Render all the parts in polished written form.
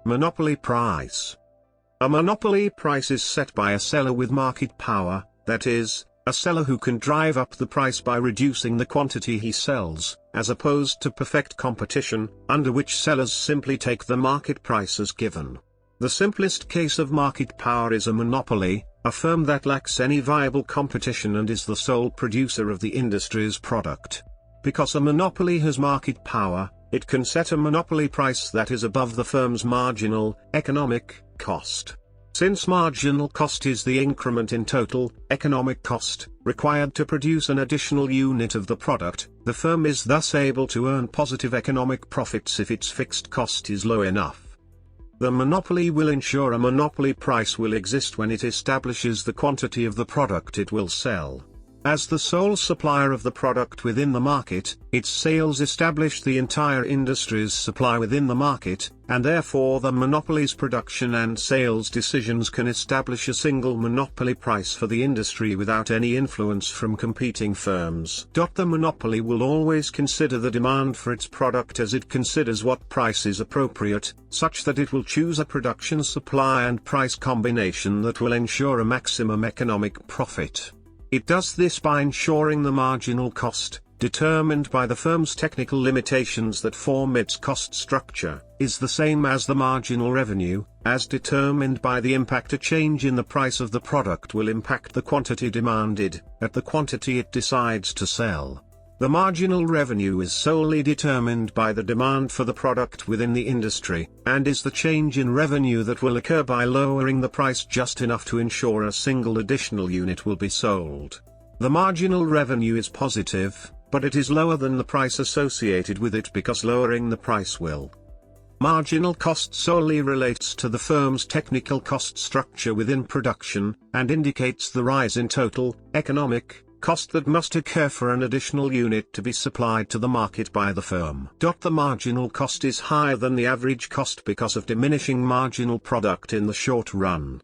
Monopoly price. A monopoly price is set by a seller with market power, that is, a seller who can drive up the price by reducing the quantity he sells, as opposed to perfect competition, under which sellers simply take the market price as given. The simplest case of market power is a monopoly, a firm that lacks any viable competition and is the sole producer of the industry's product. Because a monopoly has market power, it can set a monopoly price that is above the firm's marginal, economic, cost. Since marginal cost is the increment in total, economic cost, required to produce an additional unit of the product, the firm is thus able to earn positive economic profits if its fixed cost is low enough. The monopoly will ensure a monopoly price will exist when it establishes the quantity of the product it will sell. As the sole supplier of the product within the market, its sales establish the entire industry's supply within the market, and therefore the monopoly's production and sales decisions can establish a single monopoly price for the industry without any influence from competing firms. The monopoly will always consider the demand for its product as it considers what price is appropriate, such that it will choose a production supply and price combination that will ensure a maximum economic profit. It does this by ensuring the marginal cost, determined by the firm's technical limitations that form its cost structure, is the same as the marginal revenue, as determined by the impact a change in the price of the product will impact the quantity demanded, at the quantity it decides to sell. The marginal revenue is solely determined by the demand for the product within the industry, and is the change in revenue that will occur by lowering the price just enough to ensure a single additional unit will be sold. The marginal revenue is positive, but it is lower than the price associated with it because lowering the price will. Marginal cost solely relates to the firm's technical cost structure within production, and indicates the rise in total, economic, cost that must occur for an additional unit to be supplied to the market by the firm. The marginal cost is higher than the average cost because of diminishing marginal product in the short run.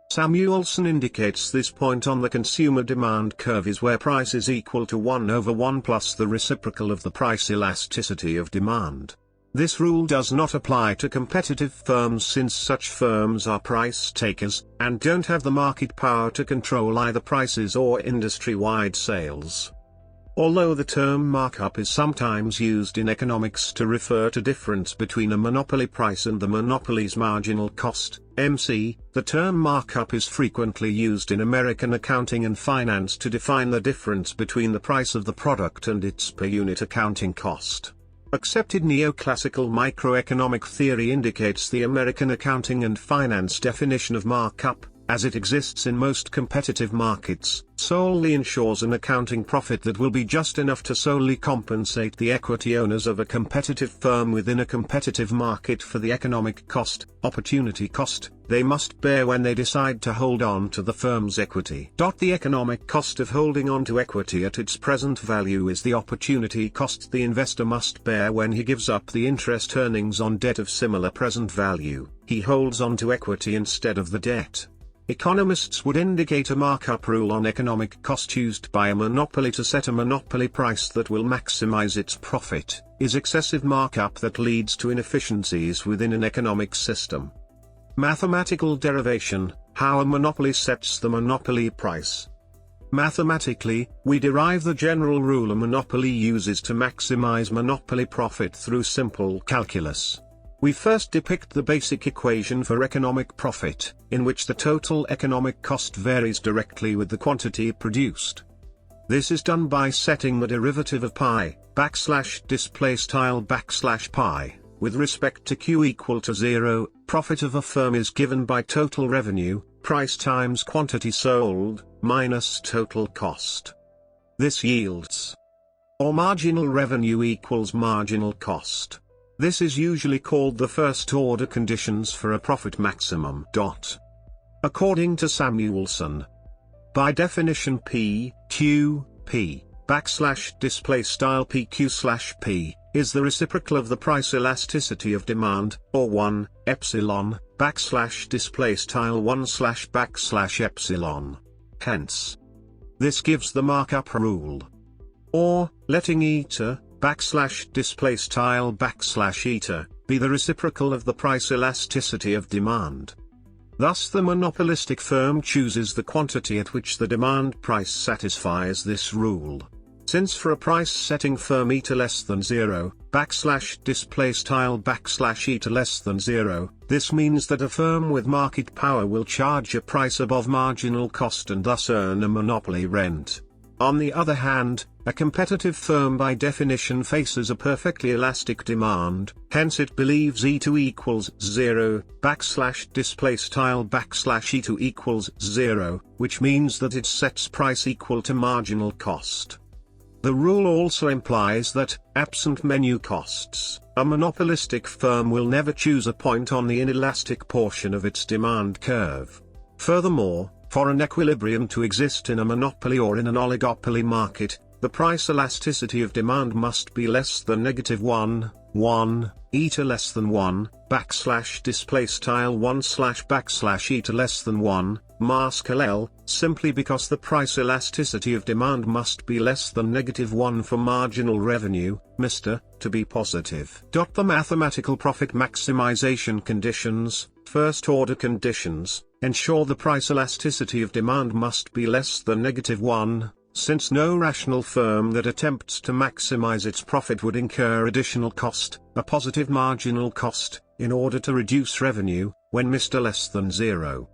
Samuelson indicates this point on the consumer demand curve is where price is equal to 1/1 plus the reciprocal of the price elasticity of demand. This rule does not apply to competitive firms since such firms are price takers, and don't have the market power to control either prices or industry-wide sales. Although the term markup is sometimes used in economics to refer to difference between a monopoly price and the monopoly's marginal cost, MC, the term markup is frequently used in American accounting and finance to define the difference between the price of the product and its per unit accounting cost. Accepted neoclassical microeconomic theory indicates the American accounting and finance definition of markup, as it exists in most competitive markets, solely ensures an accounting profit that will be just enough to solely compensate the equity owners of a competitive firm within a competitive market for the economic cost, opportunity cost, they must bear when they decide to hold on to the firm's equity. The economic cost of holding on to equity at its present value is the opportunity cost the investor must bear when he gives up the interest earnings on debt of similar present value. He holds on to equity instead of the debt. Economists would indicate a markup rule on economic cost used by a monopoly to set a monopoly price that will maximize its profit, is excessive markup that leads to inefficiencies within an economic system. Mathematical derivation: how a monopoly sets the monopoly price. Mathematically, we derive the general rule a monopoly uses to maximize monopoly profit through simple calculus. We first depict the basic equation for economic profit, in which the total economic cost varies directly with the quantity produced. This is done by setting the derivative of pi, \displaystyle\pi, with respect to q equal to 0, profit of a firm is given by total revenue, price times quantity sold, minus total cost. This yields, or marginal revenue equals marginal cost. This is usually called the first-order conditions for a profit maximum. According to Samuelson, by definition P, Q, P, \displaystyle PQ/P, is the reciprocal of the price elasticity of demand, or 1, epsilon, \displaystyle1/\epsilon. Hence, this gives the markup rule. Or, letting eta, \displaystyle\eta, be the reciprocal of the price elasticity of demand. Thus the monopolistic firm chooses the quantity at which the demand price satisfies this rule. Since for a price-setting firm eta less than 0, \displaystyle \eta less than 0, this means that a firm with market power will charge a price above marginal cost and thus earn a monopoly rent. On the other hand, a competitive firm by definition faces a perfectly elastic demand, hence it believes E2 equals 0, \displaystyle E2 equals 0, which means that it sets price equal to marginal cost. The rule also implies that, absent menu costs, a monopolistic firm will never choose a point on the inelastic portion of its demand curve. Furthermore, for an equilibrium to exist in a monopoly or in an oligopoly market, the price elasticity of demand must be less than -1, eta less than 1, \displaystyle 1/ eta less than 1, mask L, simply because the price elasticity of demand must be less than -1 for marginal revenue, to be positive. The mathematical profit maximization conditions, first-order conditions, ensure the price elasticity of demand must be less than -1, since no rational firm that attempts to maximize its profit would incur additional cost, a positive marginal cost, in order to reduce revenue, when less than 0.